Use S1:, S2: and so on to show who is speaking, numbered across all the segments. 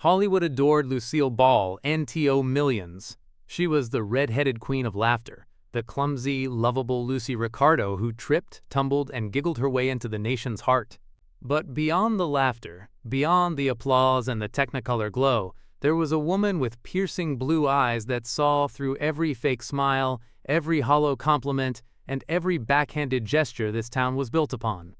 S1: Hollywood adored Lucille Ball, NTO millions. She was the red-headed queen of laughter, the clumsy, lovable Lucy Ricardo who tripped, tumbled, and giggled her way into the nation's heart. But beyond the laughter, beyond the applause and the Technicolor glow, there was a woman with piercing blue eyes that saw through every fake smile, every hollow compliment, and every backhanded gesture this town was built upon.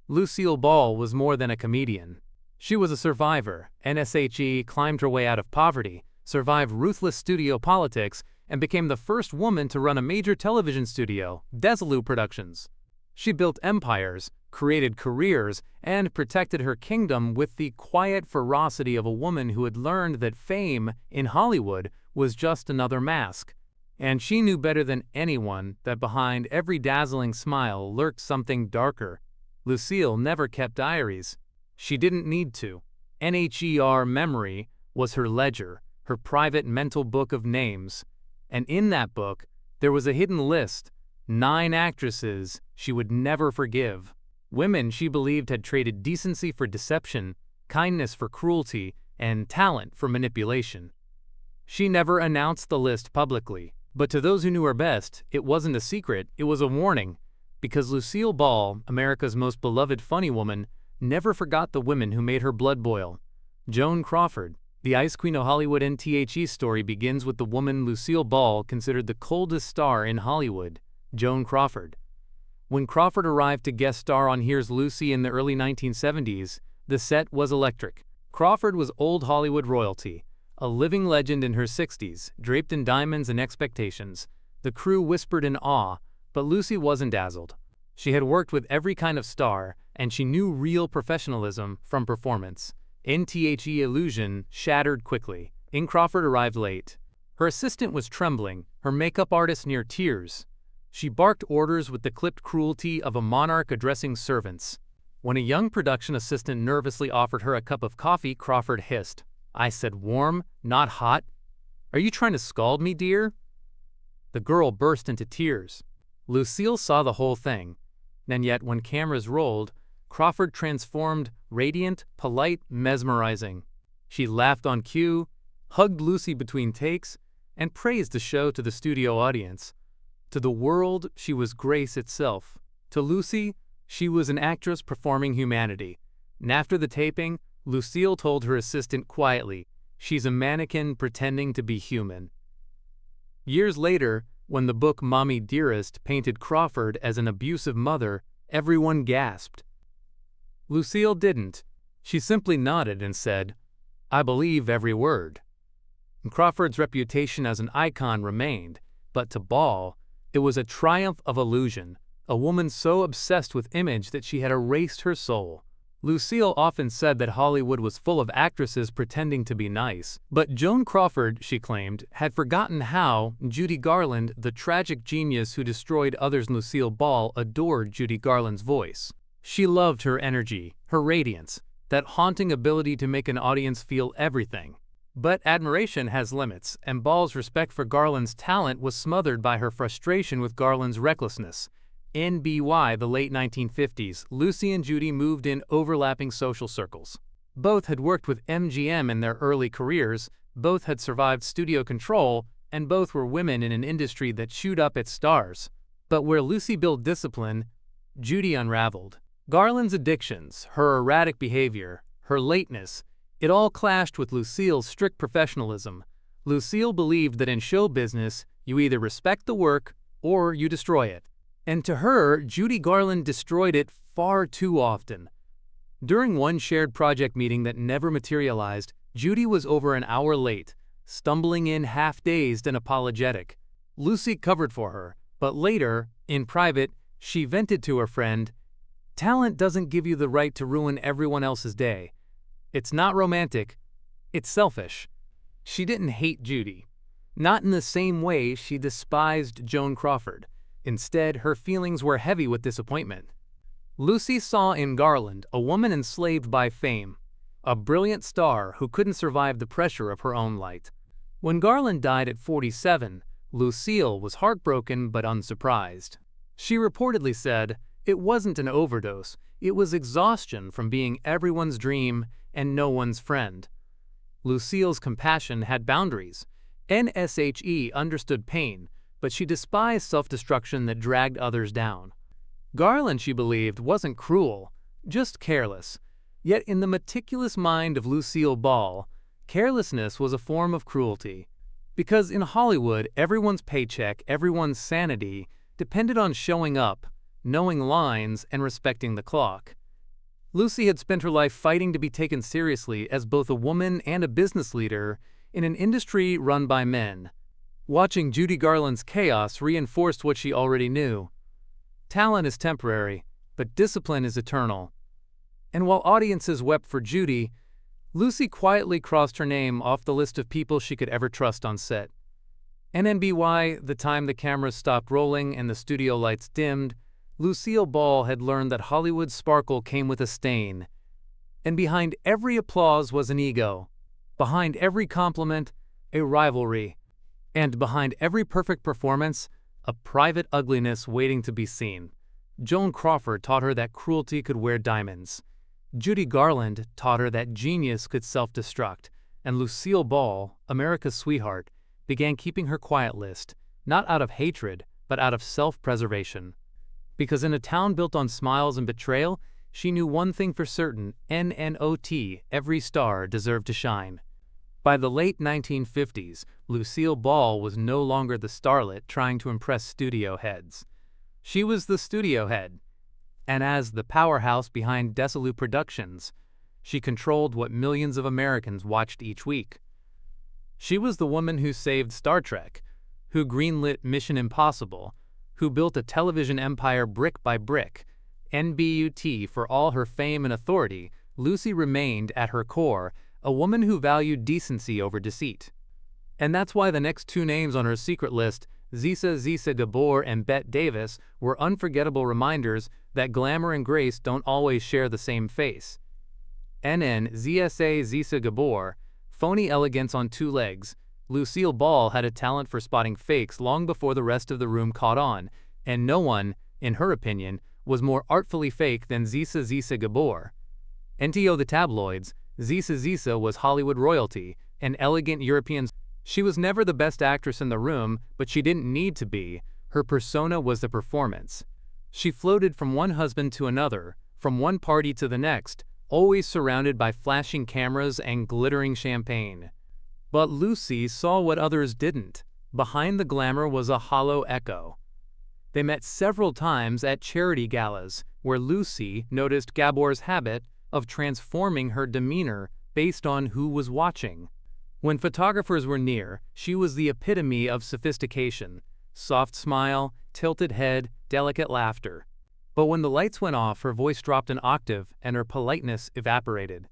S1: Lucille Ball was more than a comedian. She was a survivor. NSHE climbed her way out of poverty, survived ruthless studio politics, and became the first woman to run a major television studio, Desilu Productions. She built empires, created careers, and protected her kingdom with the quiet ferocity of a woman who had learned that fame in Hollywood was just another mask. And she knew better than anyone that behind every dazzling smile lurked something darker. Lucille never kept diaries. She didn't need to. NHER memory was her ledger, her private mental book of names. And in that book, there was a hidden list, 9 actresses she would never forgive. Women she believed had traded decency for deception, kindness for cruelty, and talent for manipulation. She never announced the list publicly, but to those who knew her best, it wasn't a secret, it was a warning. Because Lucille Ball, America's most beloved funny woman, never forgot the women who made her blood boil. Joan Crawford. The Ice Queen of Hollywood NTHE story begins with the woman Lucille Ball considered the coldest star in Hollywood, Joan Crawford. When Crawford arrived to guest star on Here's Lucy in the early 1970s, the set was electric. Crawford was old Hollywood royalty, a living legend in her 60s, draped in diamonds and expectations. The crew whispered in awe, but Lucy wasn't dazzled. She had worked with every kind of star, and she knew real professionalism from performance. NTHE illusion shattered quickly. In Crawford arrived late. Her assistant was trembling, her makeup artist near tears. She barked orders with the clipped cruelty of a monarch addressing servants. When a young production assistant nervously offered her a cup of coffee, Crawford hissed, "I said warm, not hot. Are you trying to scald me, dear?" The girl burst into tears. Lucille saw the whole thing, and yet when cameras rolled, Crawford transformed, radiant, polite, mesmerizing. She laughed on cue, hugged Lucy between takes, and praised the show to the studio audience. To the world, she was grace itself. To Lucy, she was an actress performing humanity. And after the taping, Lucille told her assistant quietly, "She's a mannequin pretending to be human." Years later, when the book Mommy Dearest painted Crawford as an abusive mother, everyone gasped. Lucille didn't. She simply nodded and said, "I believe every word." And Crawford's reputation as an icon remained, but to Ball, it was a triumph of illusion, a woman so obsessed with image that she had erased her soul. Lucille often said that Hollywood was full of actresses pretending to be nice, but Joan Crawford, she claimed, had forgotten how Judy Garland, the tragic genius who destroyed others. Lucille Ball adored Judy Garland's voice. She loved her energy, her radiance, that haunting ability to make an audience feel everything. But admiration has limits, and Ball's respect for Garland's talent was smothered by her frustration with Garland's recklessness. In BY, the late 1950s, Lucy and Judy moved in overlapping social circles. Both had worked with MGM in their early careers, both had survived studio control, and both were women in an industry that chewed up its stars. But where Lucy built discipline, Judy unraveled. Garland's addictions, her erratic behavior, her lateness, it all clashed with Lucille's strict professionalism. Lucille believed that in show business, you either respect the work or you destroy it. And to her, Judy Garland destroyed it far too often. During one shared project meeting that never materialized, Judy was over an hour late, stumbling in half-dazed and apologetic. Lucy covered for her, but later, in private, she vented to her friend, "Talent doesn't give you the right to ruin everyone else's day. It's not romantic, it's selfish." She didn't hate Judy. Not in the same way she despised Joan Crawford. Instead, her feelings were heavy with disappointment. Lucy saw in Garland a woman enslaved by fame, a brilliant star who couldn't survive the pressure of her own light. When Garland died at 47, Lucille was heartbroken but unsurprised. She reportedly said, "It wasn't an overdose, it was exhaustion from being everyone's dream and no one's friend." Lucille's compassion had boundaries. NSHE understood pain, but she despised self-destruction that dragged others down. Garland, she believed, wasn't cruel, just careless. Yet in the meticulous mind of Lucille Ball, carelessness was a form of cruelty. Because in Hollywood, everyone's paycheck, everyone's sanity, depended on showing up, knowing lines, and respecting the clock. Lucy had spent her life fighting to be taken seriously as both a woman and a business leader in an industry run by men. Watching Judy Garland's chaos reinforced what she already knew. Talent is temporary, but discipline is eternal. And while audiences wept for Judy, Lucy quietly crossed her name off the list of people she could ever trust on set. NNBY, the time the cameras stopped rolling and the studio lights dimmed, Lucille Ball had learned that Hollywood's sparkle came with a stain. And behind every applause was an ego. Behind every compliment, a rivalry. And behind every perfect performance, a private ugliness waiting to be seen. Joan Crawford taught her that cruelty could wear diamonds. Judy Garland taught her that genius could self-destruct. And Lucille Ball, America's sweetheart, began keeping her quiet list, not out of hatred, but out of self-preservation. Because in a town built on smiles and betrayal, she knew one thing for certain: NNOT, every star deserved to shine. By the late 1950s, Lucille Ball was no longer the starlet trying to impress studio heads. She was the studio head. And as the powerhouse behind Desilu Productions, she controlled what millions of Americans watched each week. She was the woman who saved Star Trek, who greenlit Mission Impossible, who built a television empire brick by brick. NBUT, for all her fame and authority, Lucy remained, at her core, a woman who valued decency over deceit. And that's why the next two names on her secret list, Zisa Gabor and Bette Davis, were unforgettable reminders that glamour and grace don't always share the same face. Zisa Gabor, phony elegance on two legs. Lucille Ball had a talent for spotting fakes long before the rest of the room caught on, and no one, in her opinion, was more artfully fake than Zisa Gabor. NTO the tabloids, Zisa was Hollywood royalty, an elegant European. She was never the best actress in the room, but she didn't need to be. Her persona was the performance. She floated from one husband to another, from one party to the next, always surrounded by flashing cameras and glittering champagne. But Lucy saw what others didn't. Behind the glamour was a hollow echo. They met several times at charity galas, where Lucy noticed Gabor's habit of transforming her demeanor based on who was watching. When photographers were near, she was the epitome of sophistication: soft smile, tilted head, delicate laughter. But when the lights went off, her voice dropped an octave and her politeness evaporated.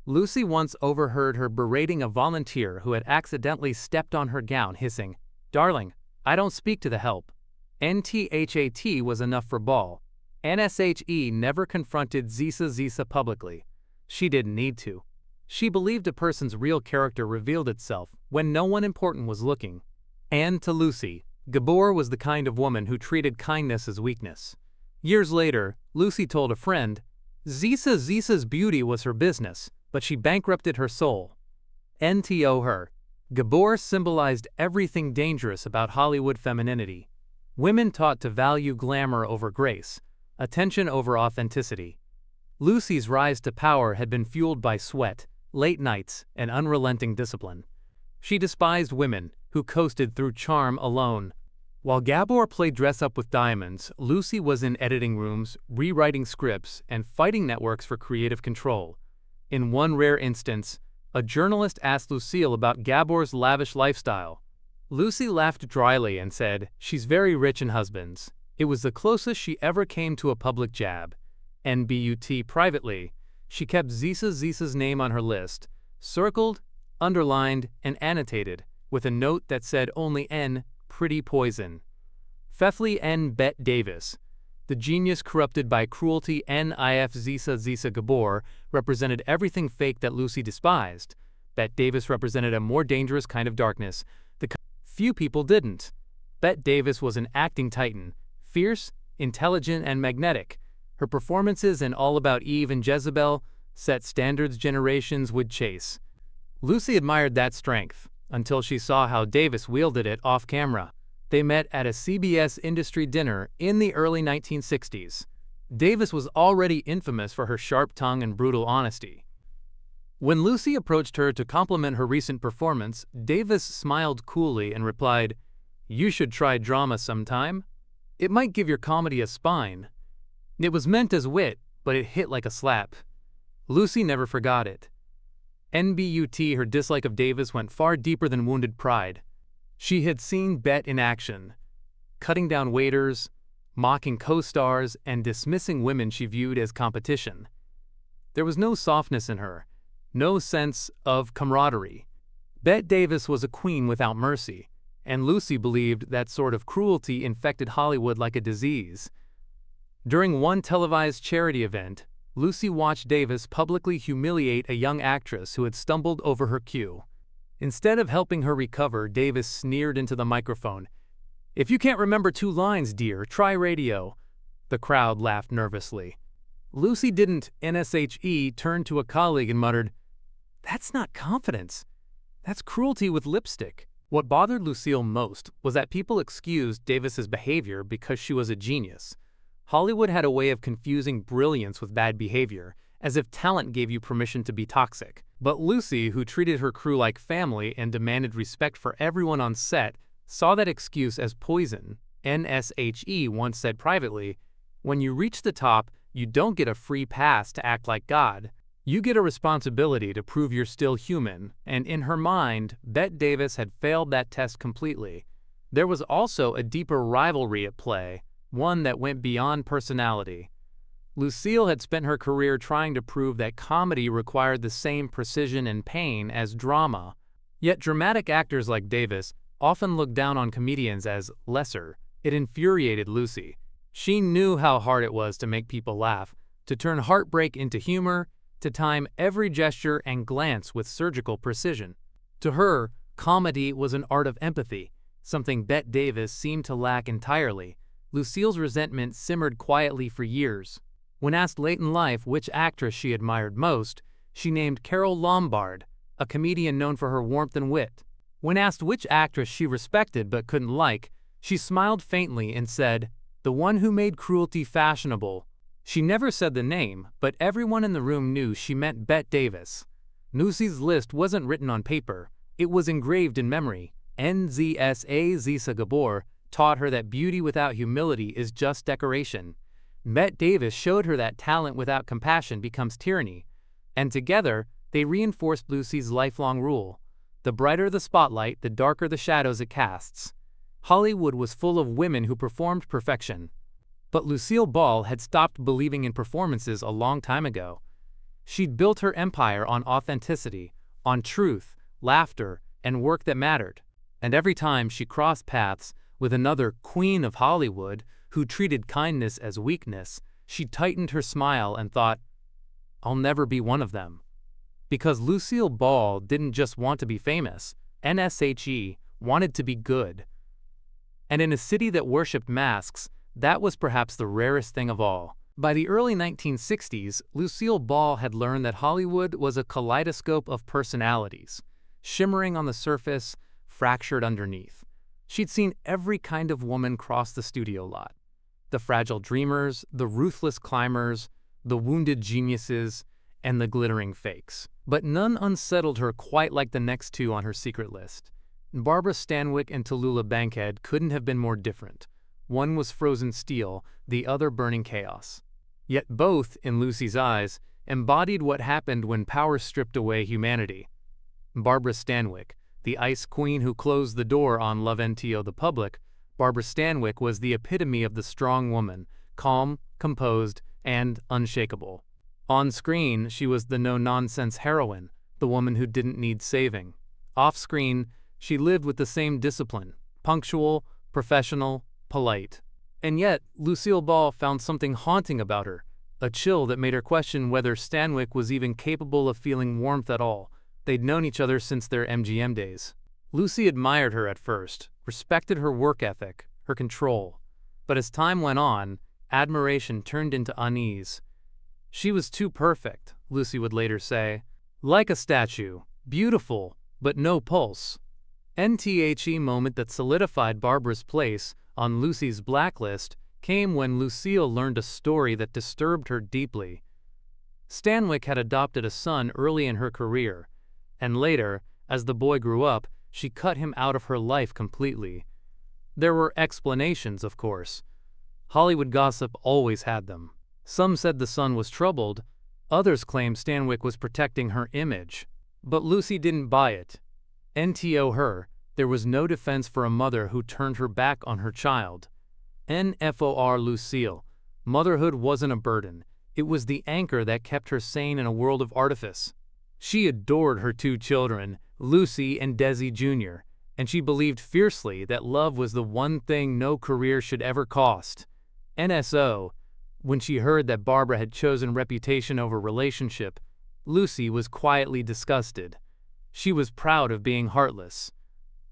S1: Lucy once overheard her berating a volunteer who had accidentally stepped on her gown, hissing, "Darling, I don't speak to the help." NTHAT was enough for Ball. NSHE never confronted Zisa publicly. She didn't need to. She believed a person's real character revealed itself when no one important was looking. And to Lucy, Gabor was the kind of woman who treated kindness as weakness. Years later, Lucy told a friend, Zisa's beauty was her business, but she bankrupted her soul. NTO her. Gabor symbolized everything dangerous about Hollywood femininity. Women taught to value glamour over grace, attention over authenticity. Lucy's rise to power had been fueled by sweat, late nights, and unrelenting discipline. She despised women who coasted through charm alone. While Gabor played dress-up with diamonds, Lucy was in editing rooms, rewriting scripts, and fighting networks for creative control. In one rare instance, a journalist asked Lucille about Gabor's lavish lifestyle. Lucy laughed dryly and said, "She's very rich in husbands." It was the closest she ever came to a public jab. NBUT privately, she kept Zisa's name on her list, circled, underlined, and annotated, with a note that said only N, pretty poison. Fefli N. Bette Davis, the genius corrupted by cruelty. NIF Zisa Gabor represented everything fake that Lucy despised. Bette Davis represented a more dangerous kind of darkness. Few people didn't. Bette Davis was an acting titan, fierce, intelligent, and magnetic. Her performances in All About Eve and Jezebel set standards generations would chase. Lucy admired that strength, until she saw how Davis wielded it off camera. They met at a CBS industry dinner in the early 1960s. Davis was already infamous for her sharp tongue and brutal honesty. When Lucy approached her to compliment her recent performance, Davis smiled coolly and replied, "You should try drama sometime. It might give your comedy a spine." It was meant as wit, but it hit like a slap. Lucy never forgot it. Her dislike of Davis went far deeper than wounded pride. She had seen Bet in action, cutting down waiters, mocking co-stars, and dismissing women she viewed as competition. There was no softness in her, no sense of camaraderie. Bet Davis was a queen without mercy, and Lucy believed that sort of cruelty infected Hollywood like a disease. During one televised charity event, Lucy watched Davis publicly humiliate a young actress who had stumbled over her cue. Instead of helping her recover, Davis sneered into the microphone, "If you can't remember 2 lines, dear, try radio." The crowd laughed nervously. Lucy didn't turn to a colleague and muttered, "That's not confidence. That's cruelty with lipstick." What bothered Lucille most was that people excused Davis's behavior because she was a genius. Hollywood had a way of confusing brilliance with bad behavior, as if talent gave you permission to be toxic. But Lucy, who treated her crew like family and demanded respect for everyone on set, saw that excuse as poison. NSHE once said privately, "When you reach the top, you don't get a free pass to act like God. You get a responsibility to prove you're still human," and in her mind, Bet Davis had failed that test completely. There was also a deeper rivalry at play, one that went beyond personality. Lucille had spent her career trying to prove that comedy required the same precision and pain as drama. Yet dramatic actors like Davis often looked down on comedians as lesser. It infuriated Lucy. She knew how hard it was to make people laugh, to turn heartbreak into humor, to time every gesture and glance with surgical precision. To her, comedy was an art of empathy, something Bet Davis seemed to lack entirely. Lucille's resentment simmered quietly for years. When asked late in life which actress she admired most, she named Carole Lombard, a comedian known for her warmth and wit. When asked which actress she respected but couldn't like, she smiled faintly and said, "The one who made cruelty fashionable." She never said the name, but everyone in the room knew she meant Bet Davis. Lucy's list wasn't written on paper, it was engraved in memory. Nzsa Gabor taught her that beauty without humility is just decoration. Bet Davis showed her that talent without compassion becomes tyranny. And together, they reinforced Lucy's lifelong rule. The brighter the spotlight, the darker the shadows it casts. Hollywood was full of women who performed perfection. But Lucille Ball had stopped believing in performances a long time ago. She'd built her empire on authenticity, on truth, laughter, and work that mattered. And every time she crossed paths with another queen of Hollywood who treated kindness as weakness, she tightened her smile and thought, "I'll never be one of them." Because Lucille Ball didn't just want to be famous, NSHE wanted to be good. And in a city that worshipped masks, that was perhaps the rarest thing of all. By the early 1960s, Lucille Ball had learned that Hollywood was a kaleidoscope of personalities, shimmering on the surface, fractured underneath. She'd seen every kind of woman cross the studio lot. The fragile dreamers, the ruthless climbers, the wounded geniuses, and the glittering fakes. But none unsettled her quite like the next 2 on her secret list. Barbara Stanwyck and Tallulah Bankhead couldn't have been more different. One was frozen steel, the other burning chaos. Yet both, in Lucy's eyes, embodied what happened when power stripped away humanity. Barbara Stanwyck, the ice queen who closed the door on Love NTO the public, Barbara Stanwyck was the epitome of the strong woman, calm, composed, and unshakable. On screen, she was the no-nonsense heroine, the woman who didn't need saving. Off-screen, she lived with the same discipline, punctual, professional, polite. And yet, Lucille Ball found something haunting about her, a chill that made her question whether Stanwyck was even capable of feeling warmth at all. They'd known each other since their MGM days. Lucy admired her at first, respected her work ethic, her control. But as time went on, admiration turned into unease. She was too perfect, Lucy would later say. Like a statue, Beautiful, but no pulse. NTHE moment that solidified Barbara's place on Lucy's blacklist came when Lucille learned a story that disturbed her deeply. Stanwyck had adopted a son early in her career, and later, as the boy grew up, she cut him out of her life completely. There were explanations, of course. Hollywood gossip always had them. Some said the son was troubled, others claimed Stanwyck was protecting her image. But Lucy didn't buy it. NTO her, there was no defense for a mother who turned her back on her child. NFOR Lucille, motherhood wasn't a burden. It was the anchor that kept her sane in a world of artifice. She adored her two children, Lucy and Desi Jr., and she believed fiercely that love was the one thing no career should ever cost. NSO, when she heard that Barbara had chosen reputation over relationship, Lucy was quietly disgusted. She was proud of being heartless.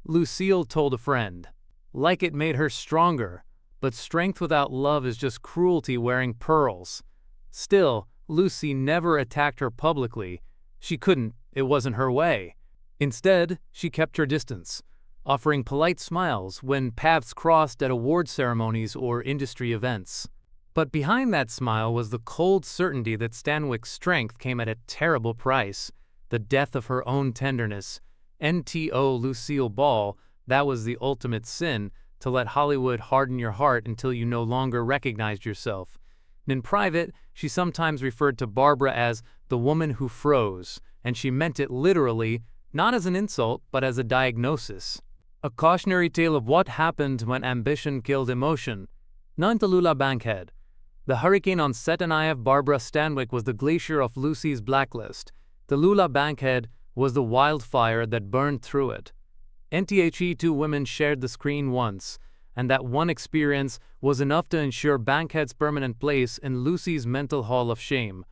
S1: Lucille told a friend, like it made her stronger, but strength without love is just cruelty wearing pearls. Still, Lucy never attacked her publicly. She couldn't, it wasn't her way. Instead, she kept her distance, offering polite smiles when paths crossed at award ceremonies or industry events. But behind that smile was the cold certainty that Stanwyck's strength came at a terrible price, the death of her own tenderness. NTO Lucille Ball, that was the ultimate sin, to let Hollywood harden your heart until you no longer recognized yourself. In private, she sometimes referred to Barbara as the woman who froze, and she meant it literally, not as an insult, but as a diagnosis. A cautionary tale of what happened when ambition killed emotion. Nine Tallulah Bankhead. The hurricane on set and I of Barbara Stanwyck was the glacier of Lucy's blacklist. Tallulah Bankhead was the wildfire that burned through it. NTHE two women shared the screen once, and that one experience was enough to ensure Bankhead's permanent place in Lucy's mental hall of shame.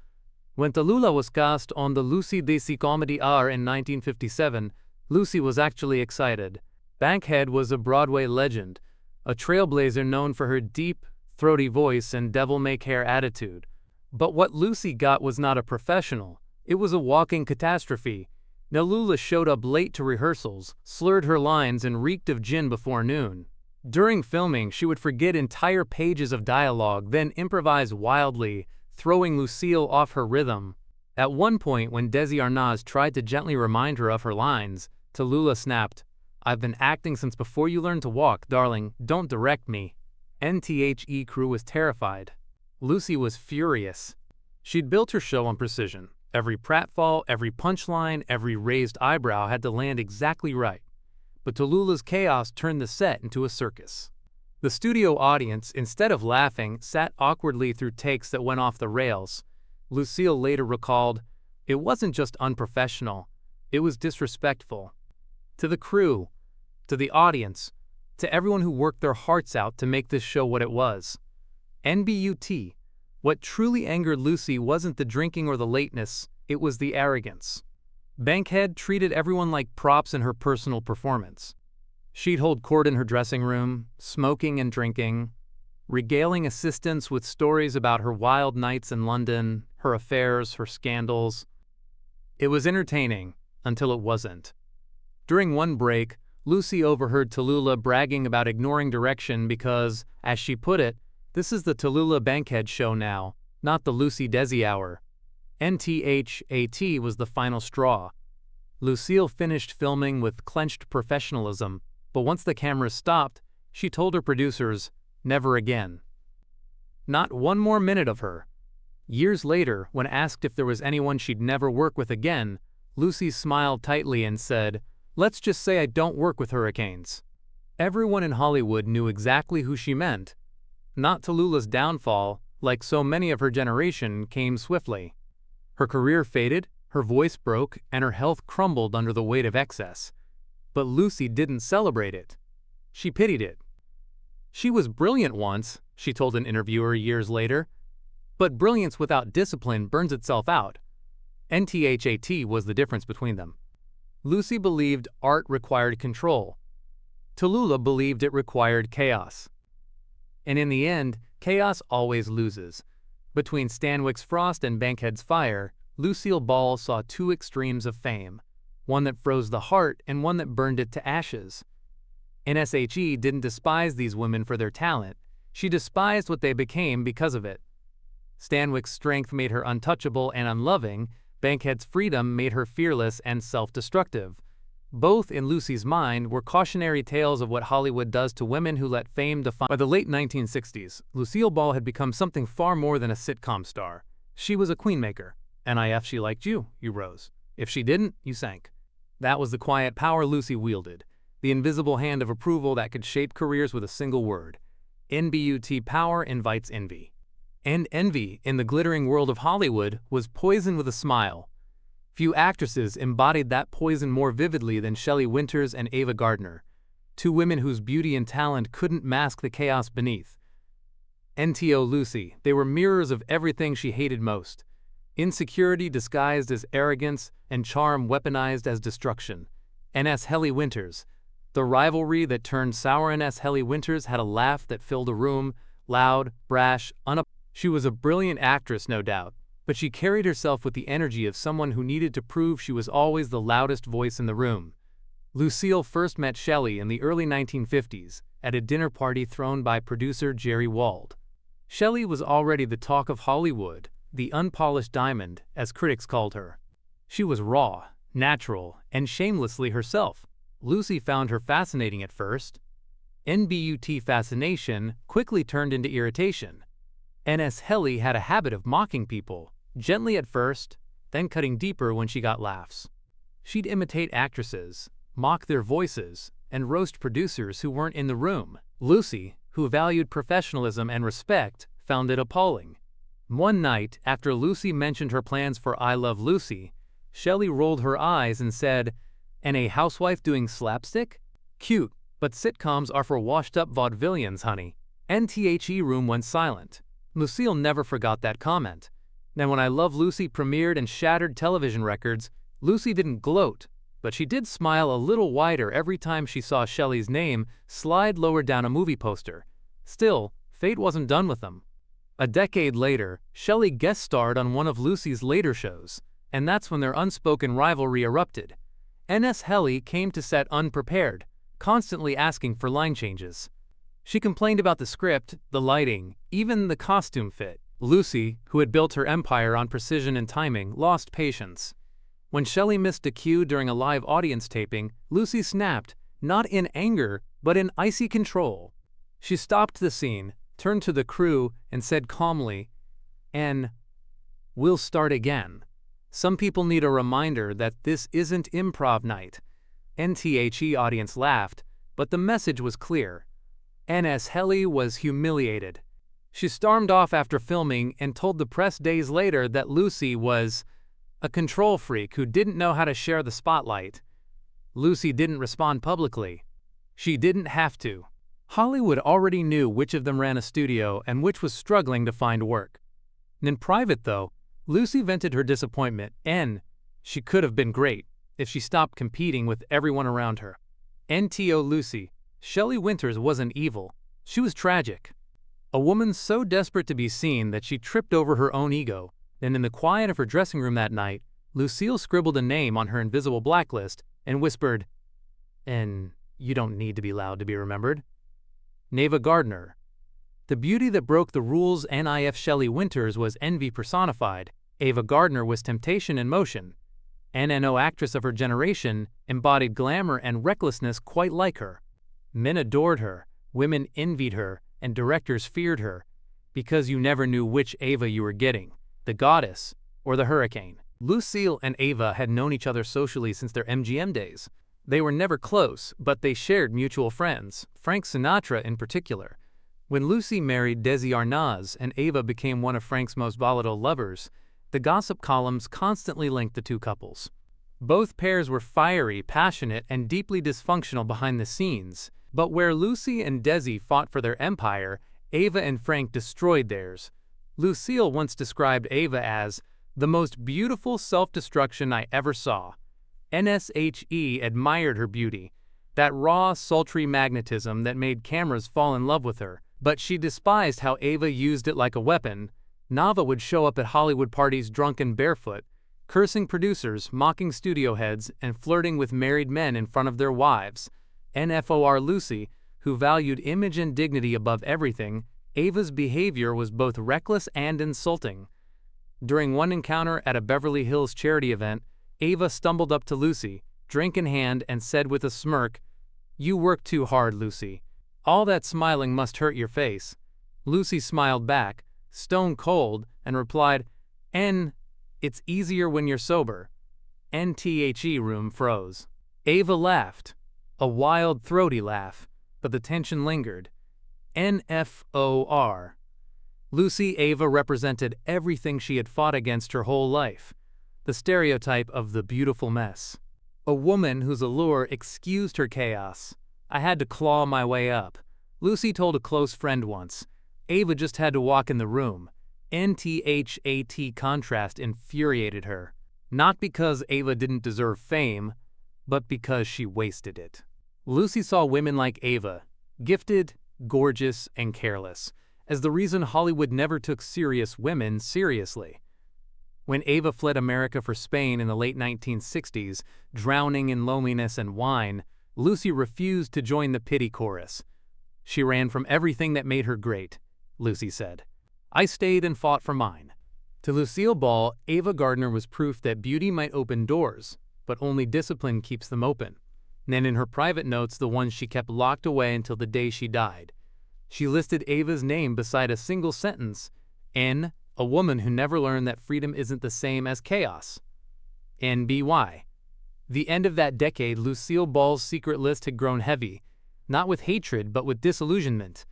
S1: When Tallulah was cast on the Lucy Desi Comedy Hour in 1957, Lucy was actually excited. Bankhead was a Broadway legend, a trailblazer known for her deep, throaty voice and devil-may-care attitude. But what Lucy got was not a professional. It was a walking catastrophe. Tallulah showed up late to rehearsals, slurred her lines, and reeked of gin before noon. During filming, she would forget entire pages of dialogue, then improvise wildly, throwing Lucille off her rhythm. At one point, when Desi Arnaz tried to gently remind her of her lines, Tallulah snapped, "I've been acting since before you learned to walk, darling, don't direct me." NTHE crew was terrified. Lucy was furious. She'd built her show on precision. Every pratfall, every punchline, every raised eyebrow had to land exactly right. But Tallulah's chaos turned the set into a circus. The studio audience, instead of laughing, sat awkwardly through takes that went off the rails. Lucille later recalled, "It wasn't just unprofessional, it was disrespectful. To the crew, to the audience, to everyone who worked their hearts out to make this show what it was." NBUT. What truly angered Lucy wasn't the drinking or the lateness, it was the arrogance. Bankhead treated everyone like props in her personal performance. She'd hold court in her dressing room, smoking and drinking, regaling assistants with stories about her wild nights in London, her affairs, her scandals. It was entertaining, until it wasn't. During one break, Lucy overheard Tallulah bragging about ignoring direction because, as she put it, "This is the Tallulah Bankhead show now, not the Lucy Desi hour." NTHAT was the final straw. Lucille finished filming with clenched professionalism, but once the cameras stopped, she told her producers, "Never again. Not one more minute of her." Years later, when asked if there was anyone she'd never work with again, Lucy smiled tightly and said, "Let's just say I don't work with hurricanes." Everyone in Hollywood knew exactly who she meant. Not Tallulah's downfall, like so many of her generation, came swiftly. Her career faded, her voice broke, and her health crumbled under the weight of excess. But Lucy didn't celebrate it. She pitied it. "She was brilliant once," she told an interviewer years later, "but brilliance without discipline burns itself out." NTHAT was the difference between them. Lucy believed art required control. Tallulah believed it required chaos. And in the end, chaos always loses. Between Stanwyck's frost and Bankhead's fire, Lucille Ball saw two extremes of fame. one that froze the heart and one that burned it to ashes. NSHE didn't despise these women for their talent. She despised what they became because of it. Stanwyck's strength made her untouchable and unloving. Bankhead's freedom made her fearless and self-destructive. Both, in Lucy's mind, were cautionary tales of what Hollywood does to women who let fame define. By the late 1960s, Lucille Ball had become something far more than a sitcom star. She was a queenmaker. And if she liked you, you rose. If she didn't, you sank. That was the quiet power Lucy wielded, the invisible hand of approval that could shape careers with a single word. NBUT power invites envy. And envy, in the glittering world of Hollywood, was poison with a smile. Few actresses embodied that poison more vividly than Shelley Winters and Ava Gardner, two women whose beauty and talent couldn't mask the chaos beneath. NTO Lucy, they were mirrors of everything she hated most. Insecurity disguised as arrogance and charm weaponized as destruction. N.S. Helly Winters, the rivalry that turned sour. N.S. Helly Winters had a laugh that filled a room, loud, brash, She was a brilliant actress, no doubt, but she carried herself with the energy of someone who needed to prove she was always the loudest voice in the room. Lucille first met Shelley in the early 1950s at a dinner party thrown by producer Jerry Wald. Shelley was already the talk of Hollywood, the unpolished diamond, as critics called her. She was raw, natural, and shamelessly herself. Lucy found her fascinating at first. NBUT fascination quickly turned into irritation. N.S. Helly had a habit of mocking people, gently at first, then cutting deeper when she got laughs. She'd imitate actresses, mock their voices, and roast producers who weren't in the room. Lucy, who valued professionalism and respect, found it appalling. One night, after Lucy mentioned her plans for I Love Lucy, Shelley rolled her eyes and said, "And a housewife doing slapstick? Cute, but sitcoms are for washed-up vaudevillians, honey." NTHE room went silent. Lucille never forgot that comment. Then when I Love Lucy premiered and shattered television records, Lucy didn't gloat, but she did smile a little wider every time she saw Shelley's name slide lower down a movie poster. Still, fate wasn't done with them. A decade later, Shelley guest-starred on one of Lucy's later shows, and that's when their unspoken rivalry erupted. N.S. Helly came to set unprepared, constantly asking for line changes. She complained about the script, the lighting, even the costume fit. Lucy, who had built her empire on precision and timing, lost patience. When Shelley missed a cue during a live audience taping, Lucy snapped, not in anger, but in icy control. She stopped the scene, turned to the crew, and said calmly, "We'll start again. Some people need a reminder that this isn't improv night." NTHE audience laughed, but the message was clear. N.S. Helly was humiliated. She stormed off after filming and told the press days later that Lucy was a control freak who didn't know how to share the spotlight. Lucy didn't respond publicly. She didn't have to. Hollywood already knew which of them ran a studio and which was struggling to find work. In private, though, Lucy vented her disappointment, and she could have been great if she stopped competing with everyone around her. NTO Lucy, Shelley Winters wasn't evil. She was tragic. A woman so desperate to be seen that she tripped over her own ego, and in the quiet of her dressing room that night, Lucille scribbled a name on her invisible blacklist and whispered, "And you don't need to be loud to be remembered." Ava Gardner. The beauty that broke the rules. NIF Shelley Winters was envy personified. Ava Gardner was temptation in motion. NNO actress of her generation embodied glamour and recklessness quite like her. Men adored her, women envied her, and directors feared her, because you never knew which Ava you were getting, the goddess or the hurricane. Lucille and Ava had known each other socially since their MGM days. They were never close, but they shared mutual friends, Frank Sinatra in particular. When Lucy married Desi Arnaz and Ava became one of Frank's most volatile lovers, the gossip columns constantly linked the two couples. Both pairs were fiery, passionate, and deeply dysfunctional behind the scenes, but where Lucy and Desi fought for their empire, Ava and Frank destroyed theirs. Lucille once described Ava as the most beautiful self-destruction I ever saw. NSHE admired her beauty, that raw, sultry magnetism that made cameras fall in love with her, but she despised how Ava used it like a weapon. Nava would show up at Hollywood parties drunk and barefoot, cursing producers, mocking studio heads, and flirting with married men in front of their wives. NFOR Lucy, who valued image and dignity above everything, Ava's behavior was both reckless and insulting. During one encounter at a Beverly Hills charity event, Ava stumbled up to Lucy, drink in hand, and said with a smirk, "You work too hard, Lucy. All that smiling must hurt your face." Lucy smiled back, stone cold, and replied, "It's easier when you're sober." NTHE room froze. Ava laughed, a wild, throaty laugh, but the tension lingered. NFOR. Lucy Ava represented everything she had fought against her whole life, the stereotype of the beautiful mess. A woman whose allure excused her chaos. "I had to claw my way up," Lucy told a close friend once. Ava just had to walk in the room. NTHAT contrast infuriated her. Not because Ava didn't deserve fame, but because she wasted it. Lucy saw women like Ava, gifted, gorgeous, and careless, as the reason Hollywood never took serious women seriously. When Ava fled America for Spain in the late 1960s, drowning in loneliness and wine, Lucy refused to join the pity chorus. "She ran from everything that made her great," Lucy said. "I stayed and fought for mine." To Lucille Ball, Ava Gardner was proof that beauty might open doors, but only discipline keeps them open. And in her private notes, the ones she kept locked away until the day she died, she listed Ava's name beside a single sentence: N, a woman who never learned that freedom isn't the same as chaos. NBY. The end of that decade, Lucille Ball's secret list had grown heavy, not with hatred but with disillusionment.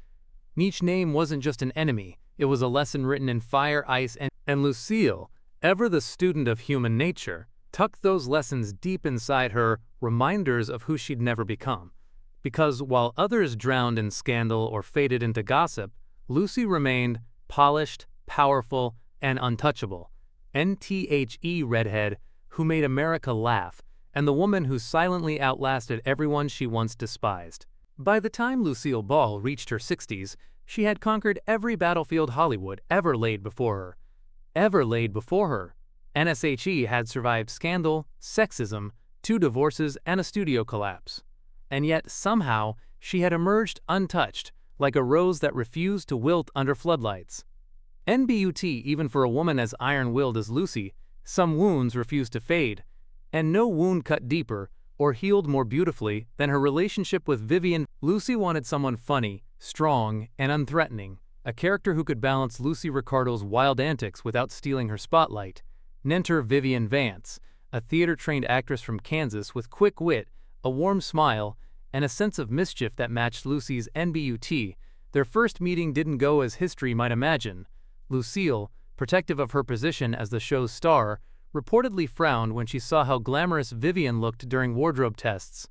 S1: Each name wasn't just an enemy, it was a lesson written in fire, ice, and Lucille, ever the student of human nature, tucked those lessons deep inside her, reminders of who she'd never become. Because while others drowned in scandal or faded into gossip, Lucy remained polished, powerful, and untouchable. NTHE redhead who made America laugh, and the woman who silently outlasted everyone she once despised. By the time Lucille Ball reached her 60s, she had conquered every battlefield Hollywood ever laid before her. Ever laid before her. NSHE had survived scandal, sexism, 2 divorces, and a studio collapse. And yet, somehow, she had emerged untouched, like a rose that refused to wilt under floodlights. NBUT, even for a woman as iron-willed as Lucy, some wounds refused to fade, and no wound cut deeper or healed more beautifully than her relationship with Vivian. Lucy wanted someone funny, strong, and unthreatening, a character who could balance Lucy Ricardo's wild antics without stealing her spotlight. Enter Vivian Vance, a theater-trained actress from Kansas with quick wit, a warm smile, and a sense of mischief that matched Lucy's NBUT. Their first meeting didn't go as history might imagine. Lucille, protective of her position as the show's star, reportedly frowned when she saw how glamorous Vivian looked during wardrobe tests.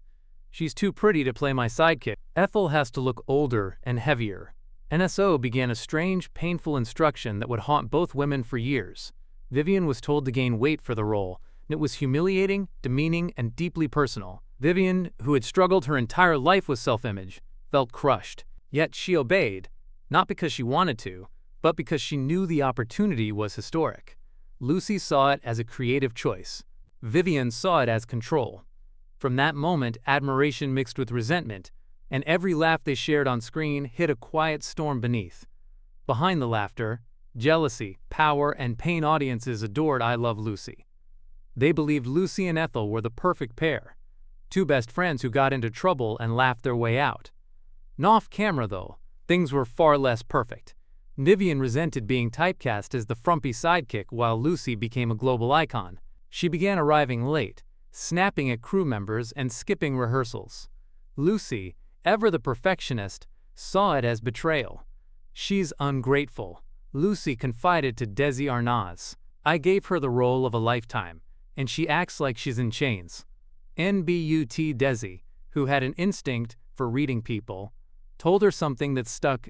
S1: "She's too pretty to play my sidekick. Ethel has to look older and heavier." NSO began a strange, painful instruction that would haunt both women for years. Vivian was told to gain weight for the role, and it was humiliating, demeaning, and deeply personal. Vivian, who had struggled her entire life with self-image, felt crushed. Yet she obeyed, not because she wanted to, but because she knew the opportunity was historic. Lucy saw it as a creative choice. Vivian saw it as control. From that moment, admiration mixed with resentment, and every laugh they shared on screen hid a quiet storm beneath. Behind the laughter, jealousy, power, and pain. Audiences adored I Love Lucy. They believed Lucy and Ethel were the perfect pair, 2 best friends who got into trouble and laughed their way out. Off camera, though, things were far less perfect. Vivian resented being typecast as the frumpy sidekick while Lucy became a global icon. She began arriving late, snapping at crew members and skipping rehearsals. Lucy, ever the perfectionist, saw it as betrayal. "She's ungrateful," Lucy confided to Desi Arnaz. "I gave her the role of a lifetime, and she acts like she's in chains." NBUT Desi, who had an instinct for reading people, told her something that stuck: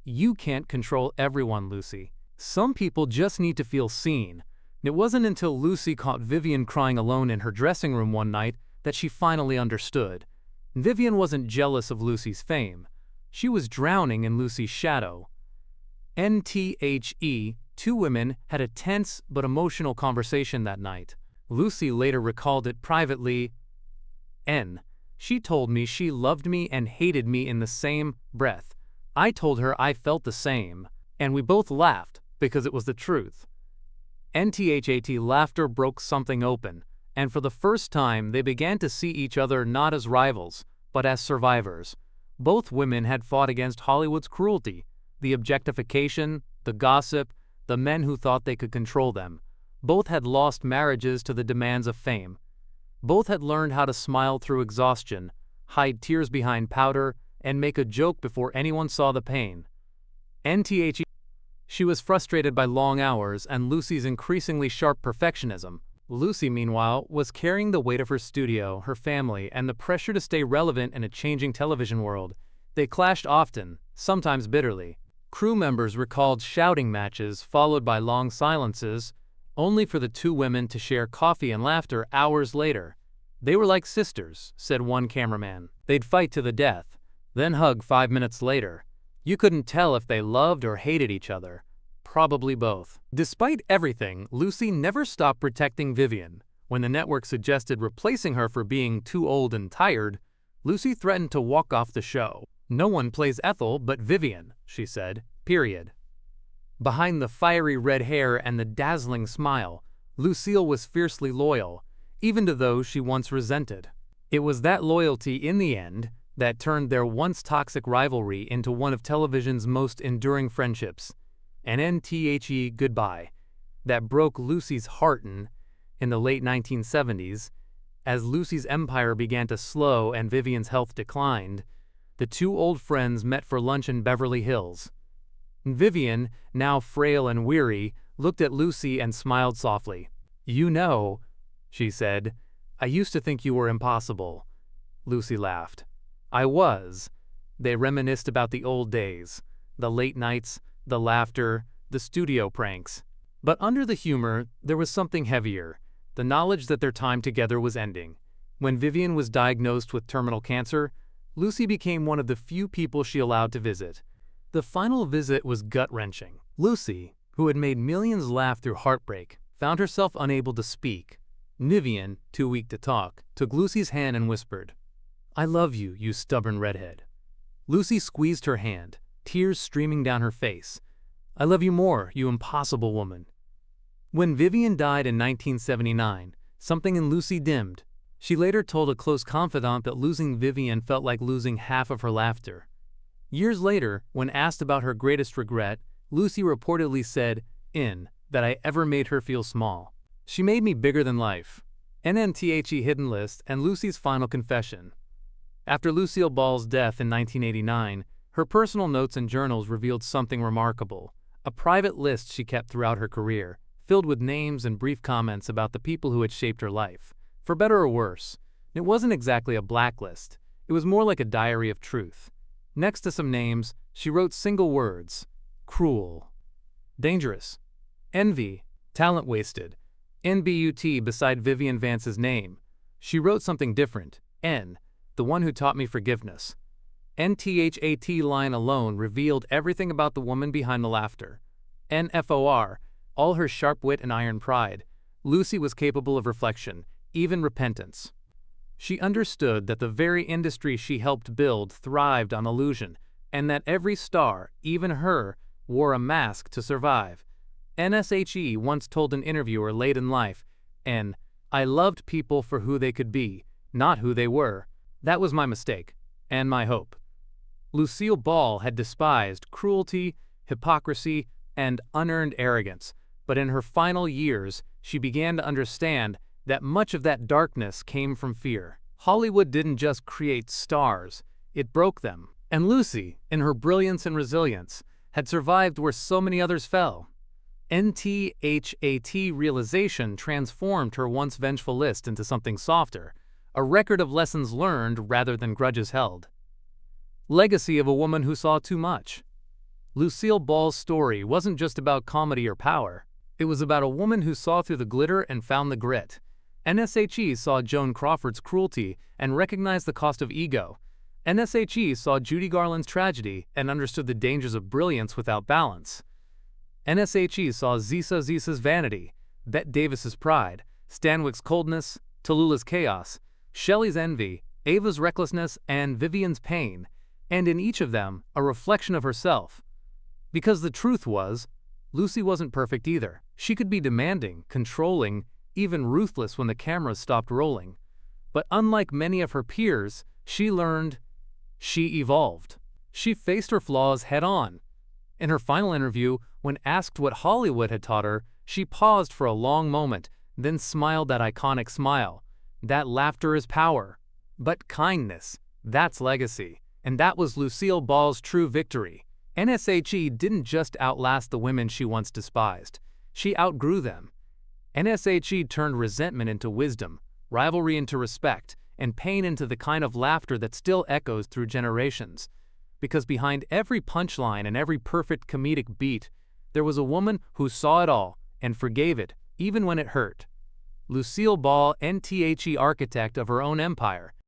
S1: "You can't control everyone, Lucy. Some people just need to feel seen." It wasn't until Lucy caught Vivian crying alone in her dressing room one night that she finally understood. Vivian wasn't jealous of Lucy's fame. She was drowning in Lucy's shadow. NTHE Two women had a tense but emotional conversation that night. Lucy later recalled it privately. She told me she loved me and hated me in the same breath. I told her I felt the same, and we both laughed because it was the truth. Laughter broke something open, and for the first time they began to see each other not as rivals, but as survivors. Both women had fought against Hollywood's cruelty, the objectification, the gossip, the men who thought they could control them. Both had lost marriages to the demands of fame. Both had learned how to smile through exhaustion, hide tears behind powder, and make a joke before anyone saw the pain. She was frustrated by long hours and Lucy's increasingly sharp perfectionism. Lucy, meanwhile, was carrying the weight of her studio, her family, and the pressure to stay relevant in a changing television world. They clashed often, sometimes bitterly. Crew members recalled shouting matches followed by long silences, only for the two women to share coffee and laughter hours later. They were like sisters, said one cameraman. They'd fight to the death, then hug 5 minutes later. You couldn't tell if they loved or hated each other. Probably both. Despite everything, Lucy never stopped protecting Vivian. When the network suggested replacing her for being too old and tired, Lucy threatened to walk off the show. No one plays Ethel but Vivian, she said, period. Behind the fiery red hair and the dazzling smile, Lucille was fiercely loyal, even to those she once resented. It was that loyalty, in the end, that turned their once toxic rivalry into one of television's most enduring friendships. An goodbye that broke Lucy's heart in the late 1970s. As Lucy's empire began to slow and Vivian's health declined, the two old friends met for lunch in Beverly Hills. Vivian, now frail and weary, looked at Lucy and smiled softly. "You know," she said, "I used to think you were impossible." Lucy laughed. "I was." They reminisced about the old days, the late nights, the laughter, the studio pranks. But under the humor, there was something heavier, the knowledge that their time together was ending. When Vivian was diagnosed with terminal cancer, Lucy became one of the few people she allowed to visit. The final visit was gut-wrenching. Lucy, who had made millions laugh through heartbreak, found herself unable to speak. Vivian, too weak to talk, took Lucy's hand and whispered, "I love you, you stubborn redhead." Lucy squeezed her hand, tears streaming down her face. "I love you more, you impossible woman." When Vivian died in 1979, something in Lucy dimmed. She later told a close confidant that losing Vivian felt like losing half of her laughter. Years later, when asked about her greatest regret, Lucy reportedly said, that I ever made her feel small. She made me bigger than life. Hidden List and Lucy's final confession. After Lucille Ball's death in 1989, her personal notes and journals revealed something remarkable, a private list she kept throughout her career, filled with names and brief comments about the people who had shaped her life. For better or worse, it wasn't exactly a blacklist, it was more like a diary of truth. Next to some names, she wrote single words: cruel, dangerous, envy, talent wasted, NBUT beside Vivian Vance's name. She wrote something different, the one who taught me forgiveness. NTHAT line alone revealed everything about the woman behind the laughter. NFOR, all her sharp wit and iron pride, Lucy was capable of reflection, even repentance. She understood that the very industry she helped build thrived on illusion, and that every star, even her, wore a mask to survive. NSHE once told an interviewer late in life, "I loved people for who they could be, not who they were. That was my mistake, and my hope." Lucille Ball had despised cruelty, hypocrisy, and unearned arrogance, but in her final years, she began to understand that much of that darkness came from fear. Hollywood didn't just create stars, it broke them. And Lucy, in her brilliance and resilience, had survived where so many others fell. NTHAT realization transformed her once vengeful list into something softer, a record of lessons learned rather than grudges held. Legacy of a woman who saw too much. Lucille Ball's story wasn't just about comedy or power. It was about a woman who saw through the glitter and found the grit. NSHE saw Joan Crawford's cruelty and recognized the cost of ego. NSHE saw Judy Garland's tragedy and understood the dangers of brilliance without balance. NSHE saw Zisa's vanity, Bette Davis's pride, Stanwyk's coldness, Tallulah's chaos, Shelley's envy, Ava's recklessness, and Vivian's pain, and in each of them, a reflection of herself. Because the truth was, Lucy wasn't perfect either. She could be demanding, controlling, even ruthless when the cameras stopped rolling. But unlike many of her peers, she learned, she evolved. She faced her flaws head-on. In her final interview, when asked what Hollywood had taught her, she paused for a long moment, then smiled that iconic smile. That laughter is power. But kindness, that's legacy. And that was Lucille Ball's true victory. NSHE didn't just outlast the women she once despised. She outgrew them. NSHE turned resentment into wisdom, rivalry into respect, and pain into the kind of laughter that still echoes through generations. Because behind every punchline and every perfect comedic beat, there was a woman who saw it all and forgave it, even when it hurt. Lucille Ball, NTHE architect of her own empire,